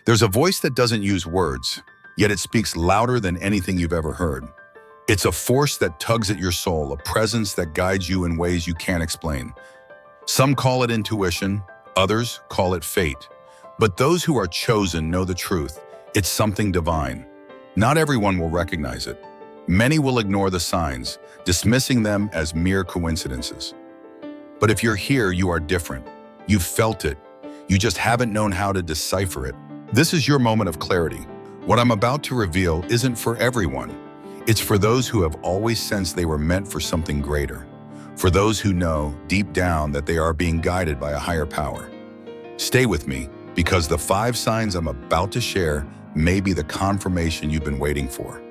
There's a voice that doesn't use words, yet it speaks louder than anything you've ever heard. It's a force that tugs at your soul, a presence that guides you in ways you can't explain. Some call it intuition, others call it fate. But those who are chosen know the truth. It's something divine. Not everyone will recognize it. Many will ignore the signs, dismissing them as mere coincidences. But if you're here, you are different. You've felt it. You just haven't known how to decipher it. This is your moment of clarity. What I'm about to reveal isn't for everyone. It's for those who have always sensed they were meant for something greater. For those who know, deep down, that they are being guided by a higher power. Stay with me, because the 5 signs I'm about to share may be the confirmation you've been waiting for.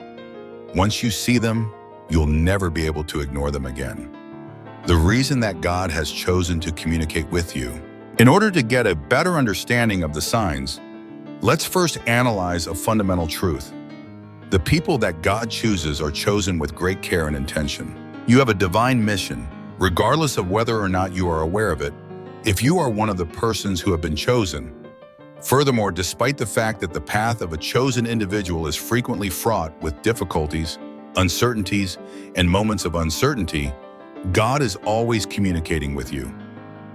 Once you see them, you'll never be able to ignore them again. The reason that God has chosen to communicate with you. In order to get a better understanding of the signs, let's first analyze a fundamental truth. The people that God chooses are chosen with great care and intention. You have a divine mission, regardless of whether or not you are aware of it, if you are one of the persons who have been chosen. Furthermore, despite the fact that the path of a chosen individual is frequently fraught with difficulties, uncertainties, and moments of uncertainty, God is always communicating with you.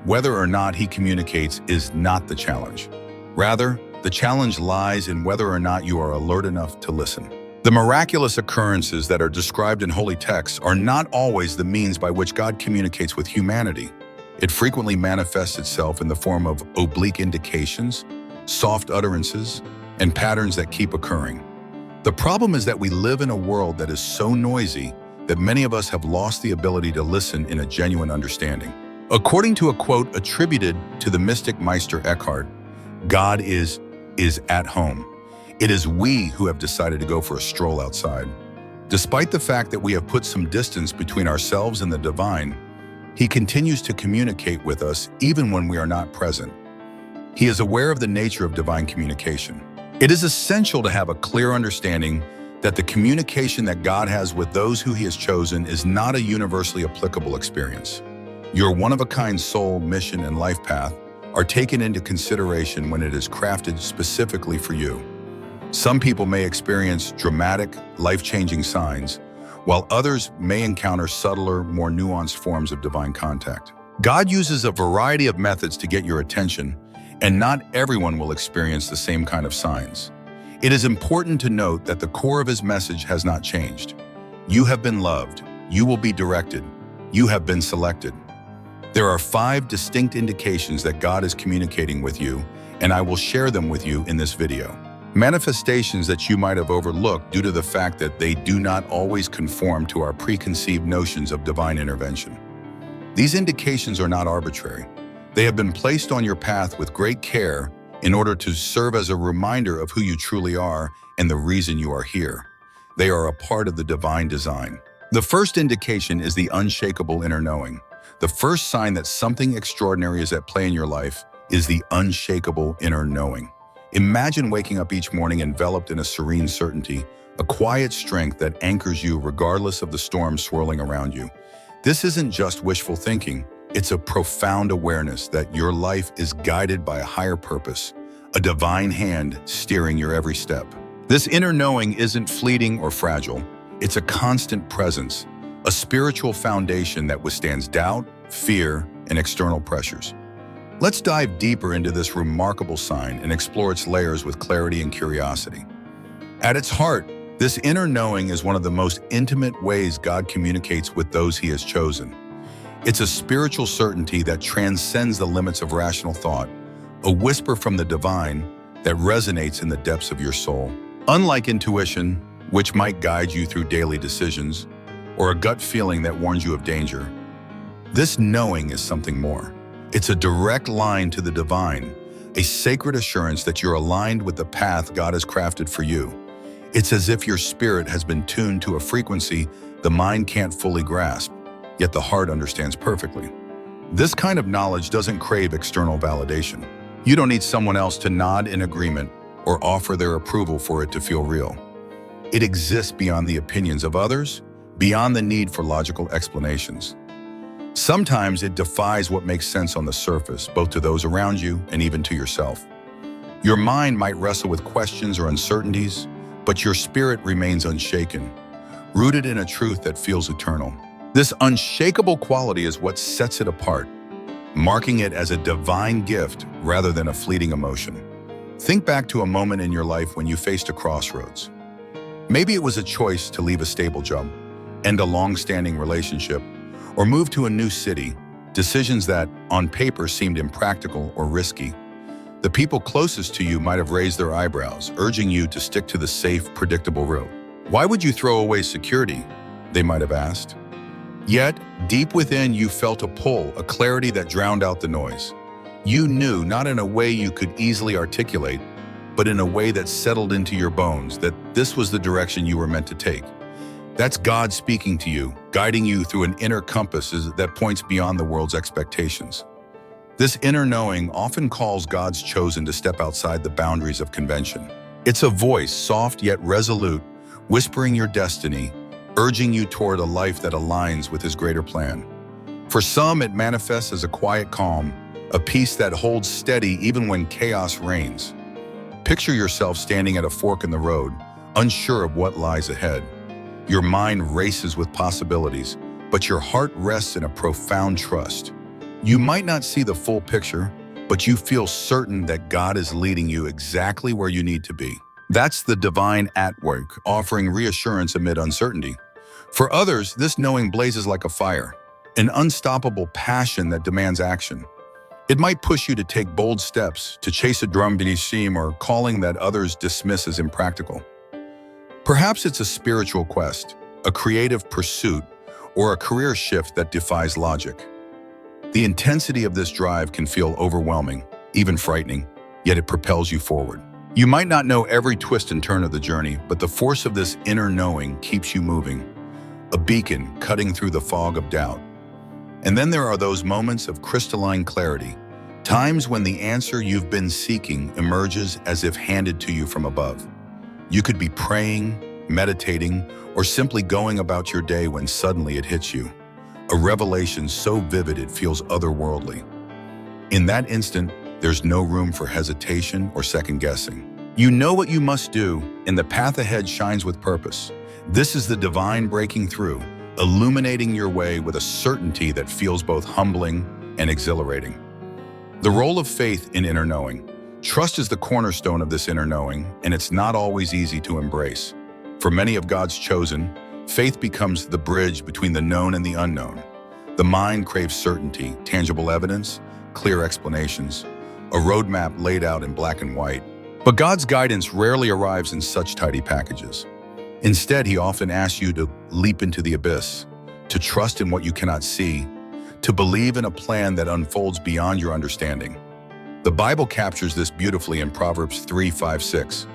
Whether or not He communicates is not the challenge. Rather, the challenge lies in whether or not you are alert enough to listen. The miraculous occurrences that are described in holy texts are not always the means by which God communicates with humanity. It frequently manifests itself in the form of oblique indications, soft utterances, and patterns that keep occurring. The problem is that we live in a world that is so noisy that many of us have lost the ability to listen in a genuine understanding. According to a quote attributed to the mystic Meister Eckhart, God is at home. It is we who have decided to go for a stroll outside. Despite the fact that we have put some distance between ourselves and the divine, He continues to communicate with us even when we are not present. He is aware of the nature of divine communication. It is essential to have a clear understanding that the communication that God has with those who He has chosen is not a universally applicable experience. Your one-of-a-kind soul, mission, and life path are taken into consideration when it is crafted specifically for you. Some people may experience dramatic, life-changing signs, while others may encounter subtler, more nuanced forms of divine contact. God uses a variety of methods to get your attention, and not everyone will experience the same kind of signs. It is important to note that the core of His message has not changed. You have been loved. You will be directed. You have been selected. There are 5 distinct indications that God is communicating with you, and I will share them with you in this video. Manifestations that you might have overlooked due to the fact that they do not always conform to our preconceived notions of divine intervention. These indications are not arbitrary. They have been placed on your path with great care in order to serve as a reminder of who you truly are and the reason you are here. They are a part of the divine design. The first indication is the unshakable inner knowing. The first sign that something extraordinary is at play in your life is the unshakable inner knowing. Imagine waking up each morning enveloped in a serene certainty, a quiet strength that anchors you regardless of the storm swirling around you. This isn't just wishful thinking. It's a profound awareness that your life is guided by a higher purpose, a divine hand steering your every step. This inner knowing isn't fleeting or fragile. It's a constant presence, a spiritual foundation that withstands doubt, fear, and external pressures. Let's dive deeper into this remarkable sign and explore its layers with clarity and curiosity. At its heart, this inner knowing is one of the most intimate ways God communicates with those He has chosen. It's a spiritual certainty that transcends the limits of rational thought, a whisper from the divine that resonates in the depths of your soul. Unlike intuition, which might guide you through daily decisions, or a gut feeling that warns you of danger, this knowing is something more. It's a direct line to the divine, a sacred assurance that you're aligned with the path God has crafted for you. It's as if your spirit has been tuned to a frequency the mind can't fully grasp, yet the heart understands perfectly. This kind of knowledge doesn't crave external validation. You don't need someone else to nod in agreement or offer their approval for it to feel real. It exists beyond the opinions of others, beyond the need for logical explanations. Sometimes it defies what makes sense on the surface, both to those around you and even to yourself. Your mind might wrestle with questions or uncertainties, but your spirit remains unshaken, rooted in a truth that feels eternal. This unshakable quality is what sets it apart, marking it as a divine gift rather than a fleeting emotion. Think back to a moment in your life when you faced a crossroads. Maybe it was a choice to leave a stable job, end a long-standing relationship, or move to a new city, decisions that, on paper, seemed impractical or risky. The people closest to you might have raised their eyebrows, urging you to stick to the safe, predictable road. Why would you throw away security? They might have asked. Yet, deep within, you felt a pull, a clarity that drowned out the noise. You knew, not in a way you could easily articulate, but in a way that settled into your bones, that this was the direction you were meant to take. That's God speaking to you, guiding you through an inner compass that points beyond the world's expectations. This inner knowing often calls God's chosen to step outside the boundaries of convention. It's a voice, soft yet resolute, whispering your destiny, urging you toward a life that aligns with His greater plan. For some, it manifests as a quiet calm, a peace that holds steady even when chaos reigns. Picture yourself standing at a fork in the road, unsure of what lies ahead. Your mind races with possibilities, but your heart rests in a profound trust. You might not see the full picture, but you feel certain that God is leading you exactly where you need to be. That's the divine at work, offering reassurance amid uncertainty. For others, this knowing blazes like a fire, an unstoppable passion that demands action. It might push you to take bold steps, to chase a dream or calling that others dismiss as impractical. Perhaps it's a spiritual quest, a creative pursuit, or a career shift that defies logic. The intensity of this drive can feel overwhelming, even frightening, yet it propels you forward. You might not know every twist and turn of the journey, but the force of this inner knowing keeps you moving, a beacon cutting through the fog of doubt. And then there are those moments of crystalline clarity, times when the answer you've been seeking emerges as if handed to you from above. You could be praying, meditating, or simply going about your day when suddenly it hits you. A revelation so vivid it feels otherworldly. In that instant, there's no room for hesitation or second guessing. You know what you must do, and the path ahead shines with purpose. This is the divine breaking through, illuminating your way with a certainty that feels both humbling and exhilarating. The role of faith in inner knowing. Trust is the cornerstone of this inner knowing, and it's not always easy to embrace. For many of God's chosen, faith becomes the bridge between the known and the unknown. The mind craves certainty, tangible evidence, clear explanations, a roadmap laid out in black and white. But God's guidance rarely arrives in such tidy packages. Instead, He often asks you to leap into the abyss, to trust in what you cannot see, to believe in a plan that unfolds beyond your understanding. The Bible captures this beautifully in Proverbs 3:5-6.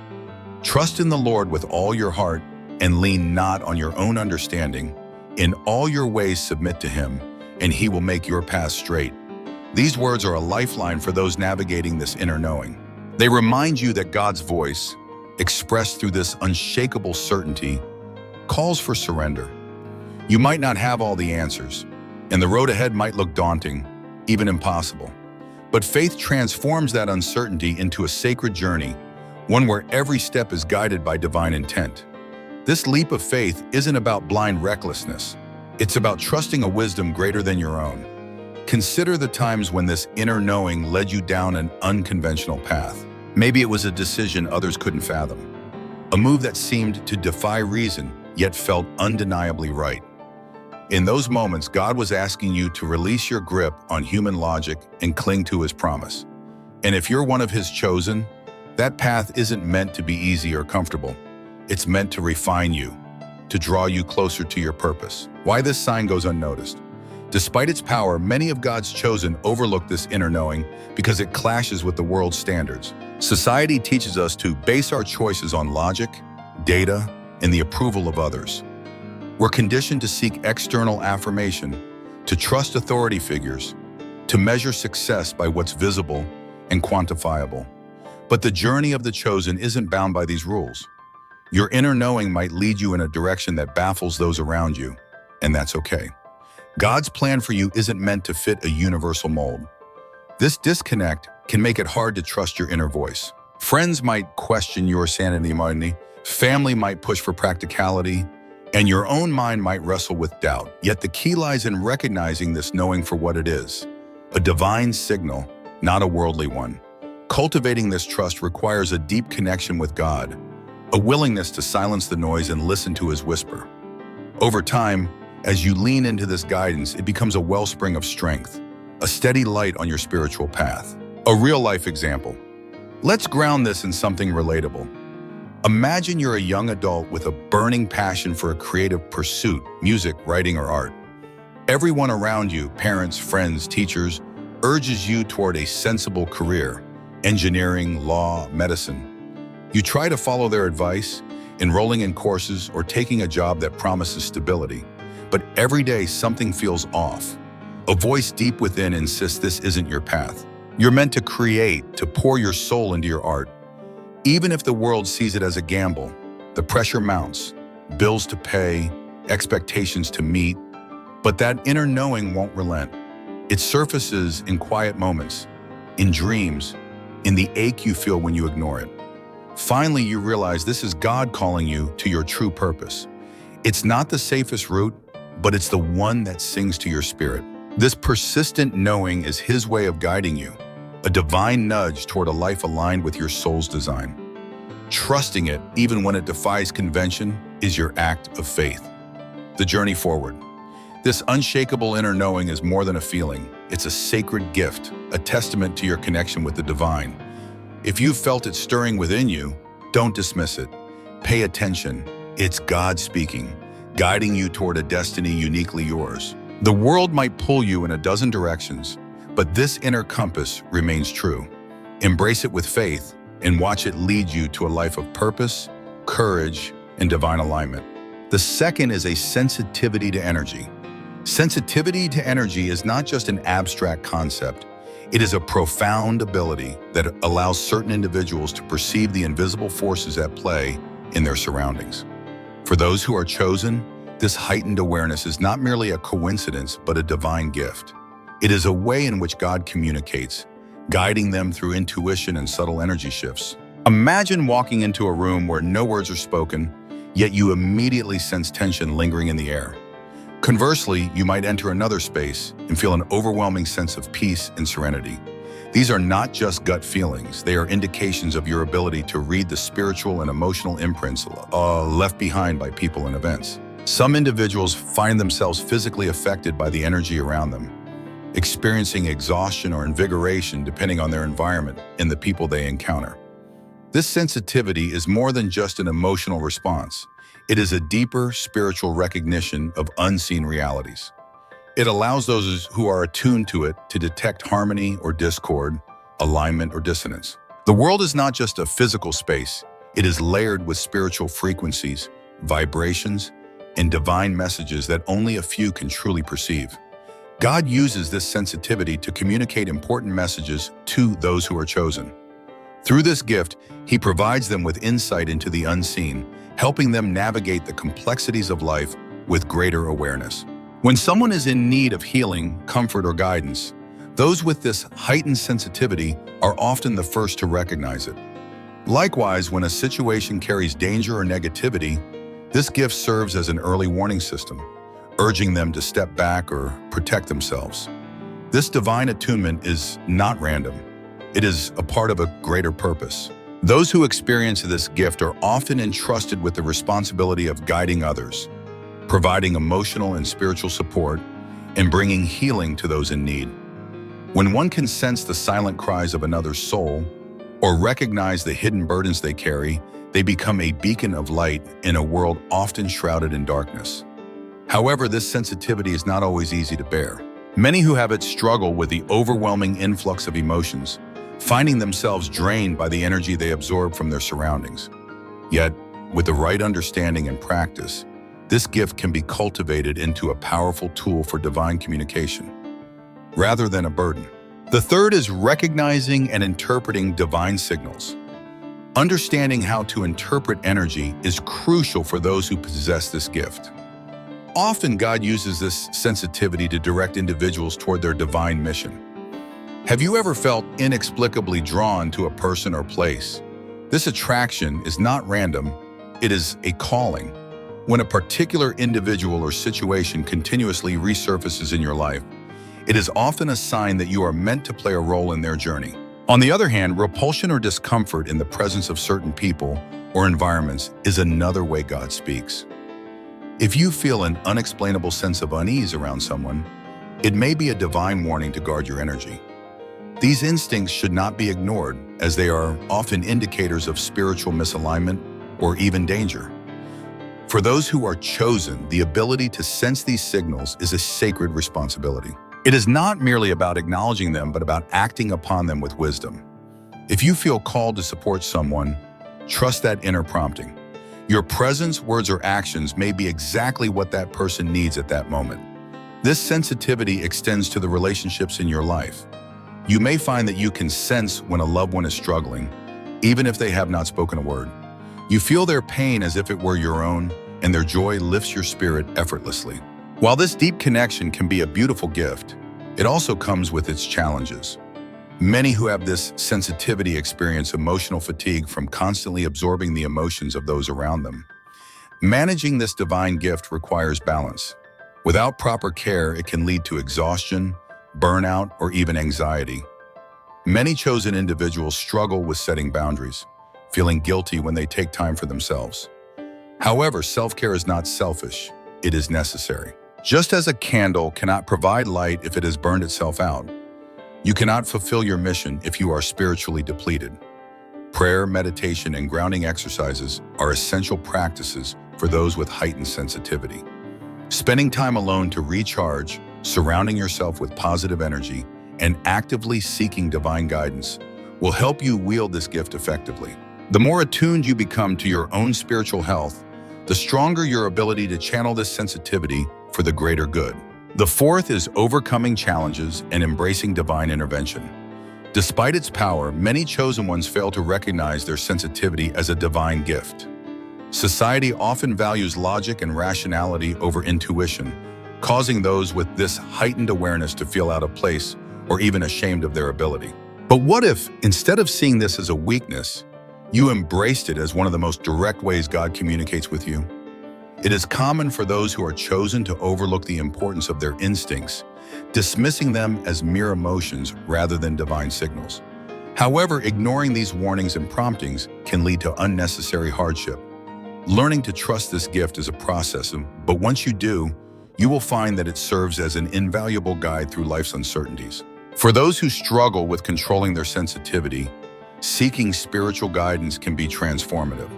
Trust in the Lord with all your heart and lean not on your own understanding. In all your ways submit to Him, and He will make your path straight. These words are a lifeline for those navigating this inner knowing. They remind you that God's voice, expressed through this unshakable certainty, calls for surrender. You might not have all the answers, and the road ahead might look daunting, even impossible. But faith transforms that uncertainty into a sacred journey, one where every step is guided by divine intent. This leap of faith isn't about blind recklessness. It's about trusting a wisdom greater than your own. Consider the times when this inner knowing led you down an unconventional path. Maybe it was a decision others couldn't fathom, a move that seemed to defy reason, yet felt undeniably right. In those moments, God was asking you to release your grip on human logic and cling to His promise. And if you're one of His chosen, that path isn't meant to be easy or comfortable. It's meant to refine you, to draw you closer to your purpose. Why this sign goes unnoticed? Despite its power, many of God's chosen overlook this inner knowing because it clashes with the world's standards. Society teaches us to base our choices on logic, data, and the approval of others. We're conditioned to seek external affirmation, to trust authority figures, to measure success by what's visible and quantifiable. But the journey of the chosen isn't bound by these rules. Your inner knowing might lead you in a direction that baffles those around you, and that's okay. God's plan for you isn't meant to fit a universal mold. This disconnect can make it hard to trust your inner voice. Friends might question your sanity and money, family might push for practicality, and your own mind might wrestle with doubt. Yet the key lies in recognizing this knowing for what it is, a divine signal, not a worldly one. Cultivating this trust requires a deep connection with God, a willingness to silence the noise and listen to his whisper. Over time, as you lean into this guidance, it becomes a wellspring of strength, a steady light on your spiritual path. A real-life example. Let's ground this in something relatable. Imagine you're a young adult with a burning passion for a creative pursuit, music, writing, or art. Everyone around you, parents, friends, teachers, urges you toward a sensible career, engineering, law, medicine. You try to follow their advice, enrolling in courses or taking a job that promises stability. But every day something feels off. A voice deep within insists this isn't your path. You're meant to create, to pour your soul into your art. Even if the world sees it as a gamble, the pressure mounts, bills to pay, expectations to meet, but that inner knowing won't relent. It surfaces in quiet moments, in dreams, in the ache you feel when you ignore it. Finally, you realize this is God calling you to your true purpose. It's not the safest route, but it's the one that sings to your spirit. This persistent knowing is his way of guiding you, a divine nudge toward a life aligned with your soul's design. Trusting it, even when it defies convention, is your act of faith. The journey forward. This unshakable inner knowing is more than a feeling. It's a sacred gift, a testament to your connection with the divine. If you've felt it stirring within you, don't dismiss it. Pay attention. It's God speaking, guiding you toward a destiny uniquely yours. The world might pull you in a dozen directions, but this inner compass remains true. Embrace it with faith and watch it lead you to a life of purpose, courage, and divine alignment. The second is a sensitivity to energy. Sensitivity to energy is not just an abstract concept. It is a profound ability that allows certain individuals to perceive the invisible forces at play in their surroundings. For those who are chosen, this heightened awareness is not merely a coincidence, but a divine gift. It is a way in which God communicates, guiding them through intuition and subtle energy shifts. Imagine walking into a room where no words are spoken, yet you immediately sense tension lingering in the air. Conversely, you might enter another space and feel an overwhelming sense of peace and serenity. These are not just gut feelings, they are indications of your ability to read the spiritual and emotional imprints left behind by people and events. Some individuals find themselves physically affected by the energy around them, experiencing exhaustion or invigoration depending on their environment and the people they encounter. This sensitivity is more than just an emotional response. It is a deeper spiritual recognition of unseen realities. It allows those who are attuned to it to detect harmony or discord, alignment or dissonance. The world is not just a physical space. It is layered with spiritual frequencies, vibrations, and divine messages that only a few can truly perceive. God uses this sensitivity to communicate important messages to those who are chosen. Through this gift, he provides them with insight into the unseen, helping them navigate the complexities of life with greater awareness. When someone is in need of healing, comfort, or guidance, those with this heightened sensitivity are often the first to recognize it. Likewise, when a situation carries danger or negativity, this gift serves as an early warning system, urging them to step back or protect themselves. This divine attunement is not random. It is a part of a greater purpose. Those who experience this gift are often entrusted with the responsibility of guiding others, providing emotional and spiritual support, and bringing healing to those in need. When one can sense the silent cries of another's soul or recognize the hidden burdens they carry, they become a beacon of light in a world often shrouded in darkness. However, this sensitivity is not always easy to bear. Many who have it struggle with the overwhelming influx of emotions, finding themselves drained by the energy they absorb from their surroundings. Yet, with the right understanding and practice, this gift can be cultivated into a powerful tool for divine communication, rather than a burden. The third is recognizing and interpreting divine signals. Understanding how to interpret energy is crucial for those who possess this gift. Often, God uses this sensitivity to direct individuals toward their divine mission. Have you ever felt inexplicably drawn to a person or place, This attraction is not random, it is a calling. When a particular individual or situation continuously resurfaces in your life, it is often a sign that you are meant to play a role in their journey. On the other hand, repulsion or discomfort in the presence of certain people or environments is another way God speaks. If you feel an unexplainable sense of unease around someone, it may be a divine warning to guard your energy. These instincts should not be ignored, as they are often indicators of spiritual misalignment or even danger. For those who are chosen, the ability to sense these signals is a sacred responsibility. It is not merely about acknowledging them, but about acting upon them with wisdom. If you feel called to support someone, trust that inner prompting. Your presence, words, or actions may be exactly what that person needs at that moment. This sensitivity extends to the relationships in your life. You may find that you can sense when a loved one is struggling, even if they have not spoken a word. You feel their pain as if it were your own, and their joy lifts your spirit effortlessly. While this deep connection can be a beautiful gift, it also comes with its challenges. Many who have this sensitivity experience emotional fatigue from constantly absorbing the emotions of those around them. Managing this divine gift requires balance. Without proper care, it can lead to exhaustion, burnout, or even anxiety. Many chosen individuals struggle with setting boundaries, feeling guilty when they take time for themselves. However, self-care is not selfish, it is necessary. Just as a candle cannot provide light if it has burned itself out, you cannot fulfill your mission if you are spiritually depleted. Prayer, meditation, and grounding exercises are essential practices for those with heightened sensitivity. Spending time alone to recharge, surrounding yourself with positive energy, and actively seeking divine guidance will help you wield this gift effectively. The more attuned you become to your own spiritual health, the stronger your ability to channel this sensitivity for the greater good. The fourth is overcoming challenges and embracing divine intervention. Despite its power, many chosen ones fail to recognize their sensitivity as a divine gift. Society often values logic and rationality over intuition, causing those with this heightened awareness to feel out of place or even ashamed of their ability. But what if, instead of seeing this as a weakness, you embraced it as one of the most direct ways God communicates with you? It is common for those who are chosen to overlook the importance of their instincts, dismissing them as mere emotions rather than divine signals. However, ignoring these warnings and promptings can lead to unnecessary hardship. Learning to trust this gift is a process, but once you do, you will find that it serves as an invaluable guide through life's uncertainties. For those who struggle with controlling their sensitivity, seeking spiritual guidance can be transformative.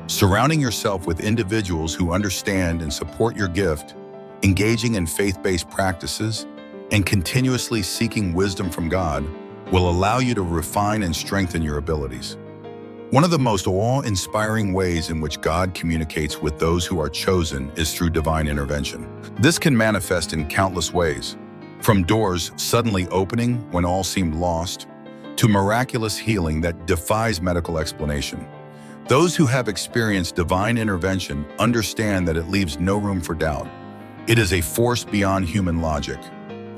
Surrounding yourself with individuals who understand and support your gift, engaging in faith-based practices, and continuously seeking wisdom from God will allow you to refine and strengthen your abilities. One of the most awe-inspiring ways in which God communicates with those who are chosen is through divine intervention. This can manifest in countless ways, from doors suddenly opening when all seemed lost, to miraculous healing that defies medical explanation. Those who have experienced divine intervention understand that it leaves no room for doubt. It is a force beyond human logic,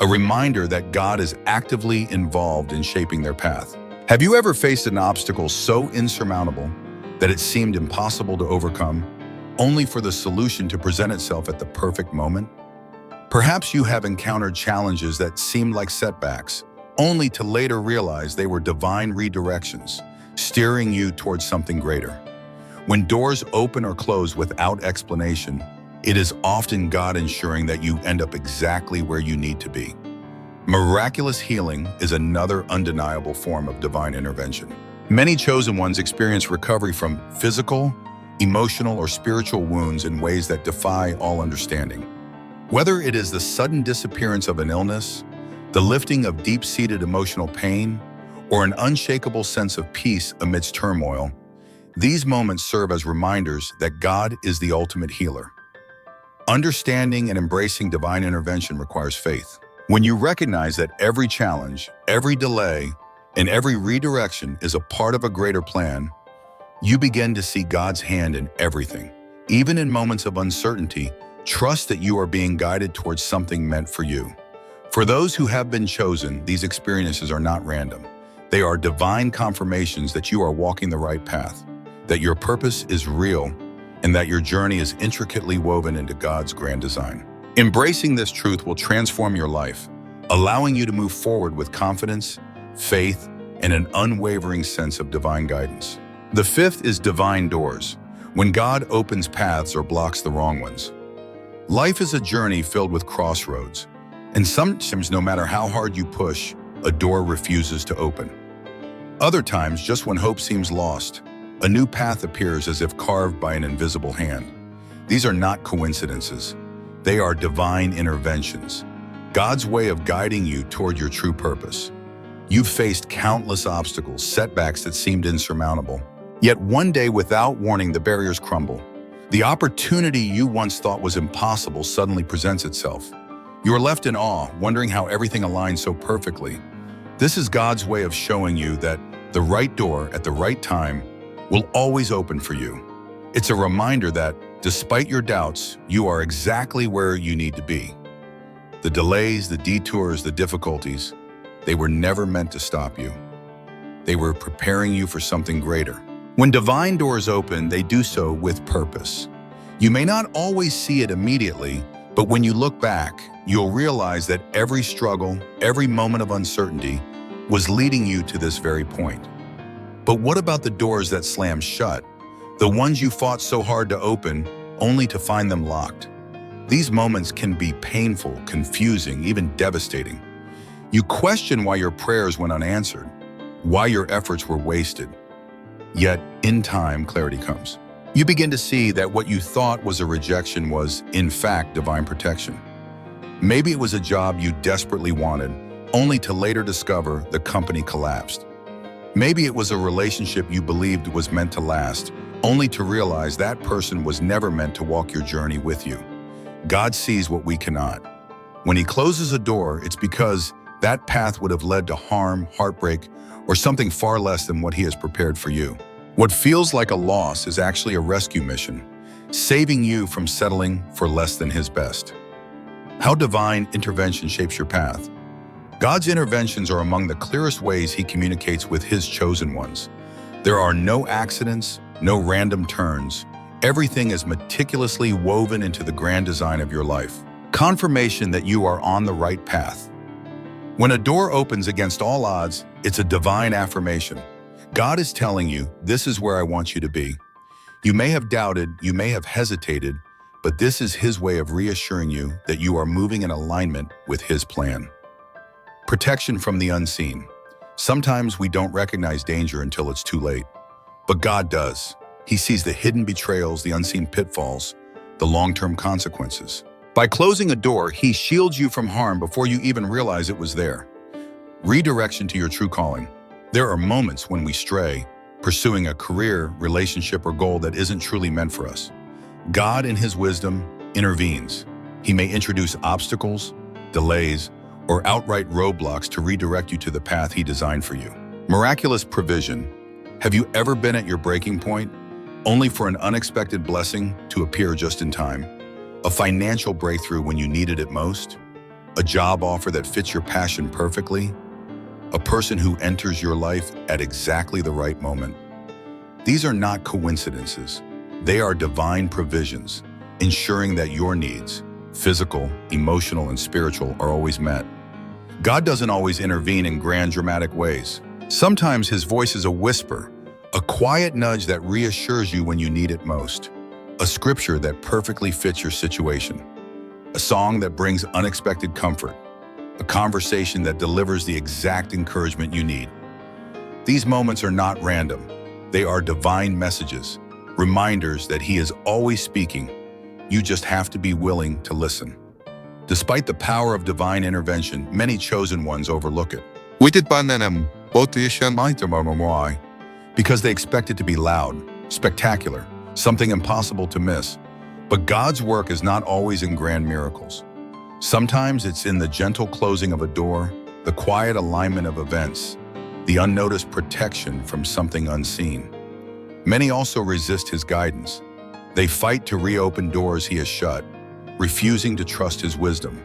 a reminder that God is actively involved in shaping their path. Have you ever faced an obstacle so insurmountable that it seemed impossible to overcome, only for the solution to present itself at the perfect moment? Perhaps you have encountered challenges that seemed like setbacks, only to later realize they were divine redirections, steering you towards something greater. When doors open or close without explanation, it is often God ensuring that you end up exactly where you need to be. Miraculous healing is another undeniable form of divine intervention. Many chosen ones experience recovery from physical, emotional, or spiritual wounds in ways that defy all understanding. Whether it is the sudden disappearance of an illness, the lifting of deep-seated emotional pain, or an unshakable sense of peace amidst turmoil, these moments serve as reminders that God is the ultimate healer. Understanding and embracing divine intervention requires faith. When you recognize that every challenge, every delay, and every redirection is a part of a greater plan, you begin to see God's hand in everything. Even in moments of uncertainty, trust that you are being guided towards something meant for you. For those who have been chosen, these experiences are not random. They are divine confirmations that you are walking the right path, that your purpose is real, and that your journey is intricately woven into God's grand design. Embracing this truth will transform your life, allowing you to move forward with confidence, faith, and an unwavering sense of divine guidance. The fifth is divine doors, when God opens paths or blocks the wrong ones. Life is a journey filled with crossroads, and sometimes no matter how hard you push, a door refuses to open. Other times, just when hope seems lost, a new path appears as if carved by an invisible hand. These are not coincidences. They are divine interventions, God's way of guiding you toward your true purpose. You've faced countless obstacles, setbacks that seemed insurmountable. Yet one day, without warning, the barriers crumble. The opportunity you once thought was impossible suddenly presents itself. You are left in awe, wondering how everything aligns so perfectly. This is God's way of showing you that the right door at the right time will always open for you. It's a reminder that, despite your doubts, you are exactly where you need to be. The delays, the detours, the difficulties, they were never meant to stop you. They were preparing you for something greater. When divine doors open, they do so with purpose. You may not always see it immediately, but when you look back, you'll realize that every struggle, every moment of uncertainty was leading you to this very point. But what about the doors that slam shut? The ones you fought so hard to open, only to find them locked. These moments can be painful, confusing, even devastating. You question why your prayers went unanswered, why your efforts were wasted. Yet, in time, clarity comes. You begin to see that what you thought was a rejection was, in fact, divine protection. Maybe it was a job you desperately wanted, only to later discover the company collapsed. Maybe it was a relationship you believed was meant to last, only to realize that person was never meant to walk your journey with you. God sees what we cannot. When He closes a door, it's because that path would have led to harm, heartbreak, or something far less than what He has prepared for you. What feels like a loss is actually a rescue mission, saving you from settling for less than His best. How divine intervention shapes your path. God's interventions are among the clearest ways He communicates with His chosen ones. There are no accidents, no random turns. Everything is meticulously woven into the grand design of your life. Confirmation that you are on the right path. When a door opens against all odds, it's a divine affirmation. God is telling you, this is where I want you to be. You may have doubted, you may have hesitated, but this is His way of reassuring you that you are moving in alignment with His plan. Protection from the unseen. Sometimes we don't recognize danger until it's too late, but God does. He sees the hidden betrayals, the unseen pitfalls, the long-term consequences. By closing a door, He shields you from harm before you even realize it was there. Redirection to your true calling. There are moments when we stray, pursuing a career, relationship, or goal that isn't truly meant for us. God, in His wisdom, intervenes. He may introduce obstacles, delays, or outright roadblocks to redirect you to the path He designed for you. Miraculous provision. Have you ever been at your breaking point, only for an unexpected blessing to appear just in time? A financial breakthrough when you needed it most? A job offer that fits your passion perfectly? A person who enters your life at exactly the right moment? These are not coincidences. They are divine provisions, ensuring that your needs, physical, emotional, and spiritual, are always met. God doesn't always intervene in grand, dramatic ways. Sometimes His voice is a whisper, a quiet nudge that reassures you when you need it most. A scripture that perfectly fits your situation. A song that brings unexpected comfort. A conversation that delivers the exact encouragement you need. These moments are not random. They are divine messages, reminders that He is always speaking. You just have to be willing to listen. Despite the power of divine intervention, many chosen ones overlook it. Because they expect it to be loud, spectacular, something impossible to miss. But God's work is not always in grand miracles. Sometimes it's in the gentle closing of a door, the quiet alignment of events, the unnoticed protection from something unseen. Many also resist His guidance. They fight to reopen doors He has shut, refusing to trust His wisdom.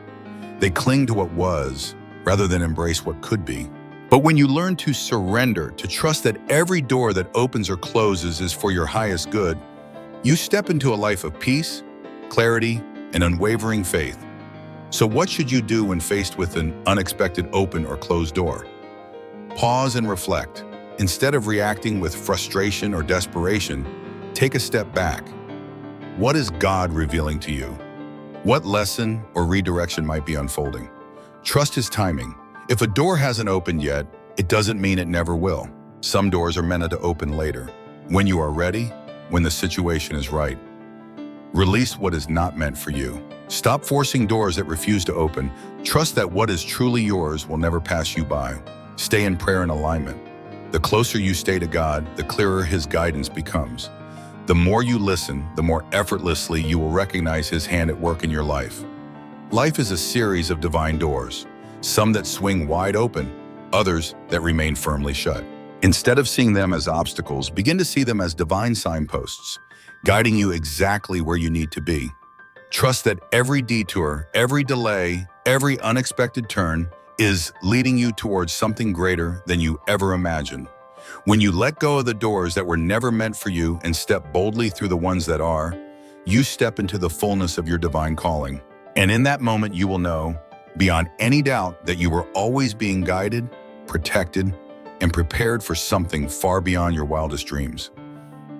They cling to what was, rather than embrace what could be. But when you learn to surrender, to trust that every door that opens or closes is for your highest good, you step into a life of peace, clarity, and unwavering faith. So what should you do when faced with an unexpected open or closed door? Pause and reflect. Instead of reacting with frustration or desperation, take a step back. What is God revealing to you? What lesson or redirection might be unfolding? Trust His timing. If a door hasn't opened yet, it doesn't mean it never will. Some doors are meant to open later, when you are ready, when the situation is right. Release what is not meant for you. Stop forcing doors that refuse to open. Trust that what is truly yours will never pass you by. Stay in prayer and alignment. The closer you stay to God, the clearer His guidance becomes. The more you listen, the more effortlessly you will recognize His hand at work in your life. Life is a series of divine doors, some that swing wide open, others that remain firmly shut. Instead of seeing them as obstacles, begin to see them as divine signposts, guiding you exactly where you need to be. Trust that every detour, every delay, every unexpected turn is leading you towards something greater than you ever imagined. When you let go of the doors that were never meant for you and step boldly through the ones that are, you step into the fullness of your divine calling. And in that moment, you will know, beyond any doubt, that you were always being guided, protected, and prepared for something far beyond your wildest dreams.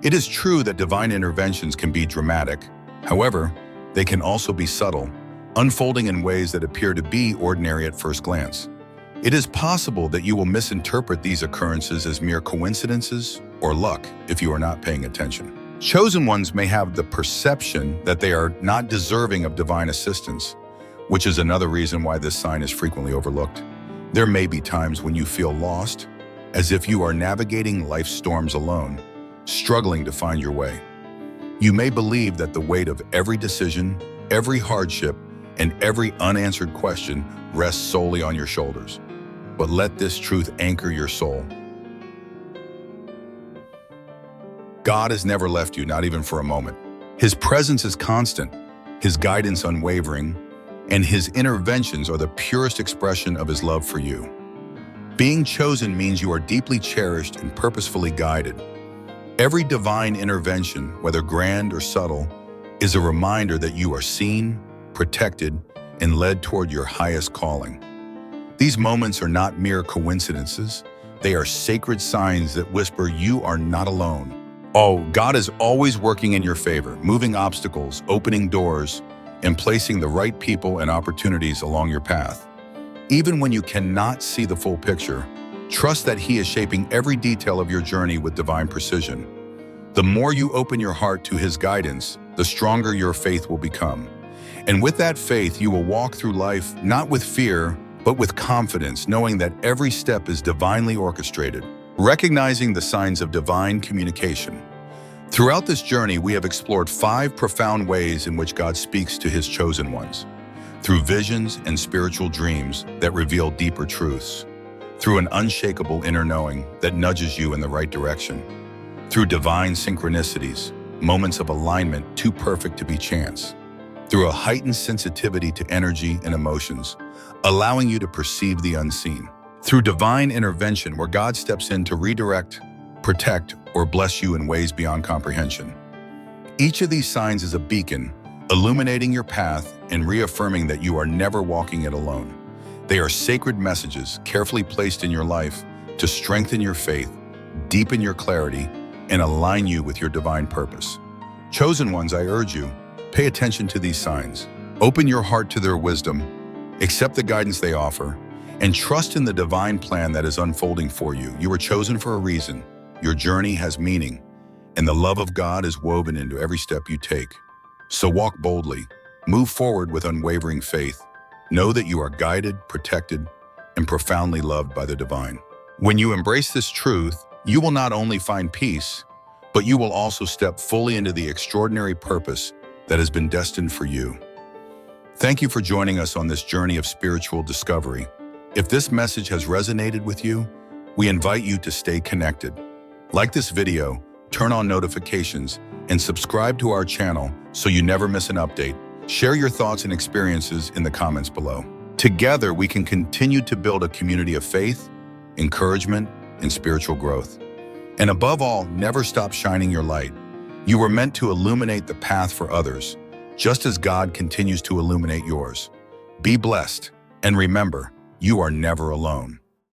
It is true that divine interventions can be dramatic. However, they can also be subtle, unfolding in ways that appear to be ordinary at first glance. It is possible that you will misinterpret these occurrences as mere coincidences or luck if you are not paying attention. Chosen ones may have the perception that they are not deserving of divine assistance, which is another reason why this sign is frequently overlooked. There may be times when you feel lost, as if you are navigating life's storms alone, struggling to find your way. You may believe that the weight of every decision, every hardship, and every unanswered question rests solely on your shoulders. But let this truth anchor your soul. God has never left you, not even for a moment. His presence is constant, His guidance unwavering, and His interventions are the purest expression of His love for you. Being chosen means you are deeply cherished and purposefully guided. Every divine intervention, whether grand or subtle, is a reminder that you are seen, protected, and led toward your highest calling. These moments are not mere coincidences. They are sacred signs that whisper you are not alone. Oh, God is always working in your favor, moving obstacles, opening doors, and placing the right people and opportunities along your path. Even when you cannot see the full picture, trust that He is shaping every detail of your journey with divine precision. The more you open your heart to His guidance, the stronger your faith will become. And with that faith, you will walk through life not with fear, but with confidence, knowing that every step is divinely orchestrated. Recognizing the signs of divine communication. Throughout this journey, we have explored 5 profound ways in which God speaks to His chosen ones. Through visions and spiritual dreams that reveal deeper truths. Through an unshakable inner knowing that nudges you in the right direction. Through divine synchronicities, moments of alignment too perfect to be chance. Through a heightened sensitivity to energy and emotions, allowing you to perceive the unseen. Through divine intervention where God steps in to redirect, protect, or bless you in ways beyond comprehension. Each of these signs is a beacon, illuminating your path and reaffirming that you are never walking it alone. They are sacred messages carefully placed in your life to strengthen your faith, deepen your clarity, and align you with your divine purpose. Chosen ones, I urge you, pay attention to these signs. Open your heart to their wisdom, accept the guidance they offer, and trust in the divine plan that is unfolding for you. You were chosen for a reason. Your journey has meaning, and the love of God is woven into every step you take. So walk boldly, move forward with unwavering faith. Know that you are guided, protected, and profoundly loved by the divine. When you embrace this truth, you will not only find peace, but you will also step fully into the extraordinary purpose that has been destined for you. Thank you for joining us on this journey of spiritual discovery. If this message has resonated with you, we invite you to stay connected. Like this video, turn on notifications, and subscribe to our channel so you never miss an update. Share your thoughts and experiences in the comments below. Together, we can continue to build a community of faith, encouragement, and spiritual growth. And above all, never stop shining your light. You were meant to illuminate the path for others, just as God continues to illuminate yours. Be blessed, and remember, you are never alone.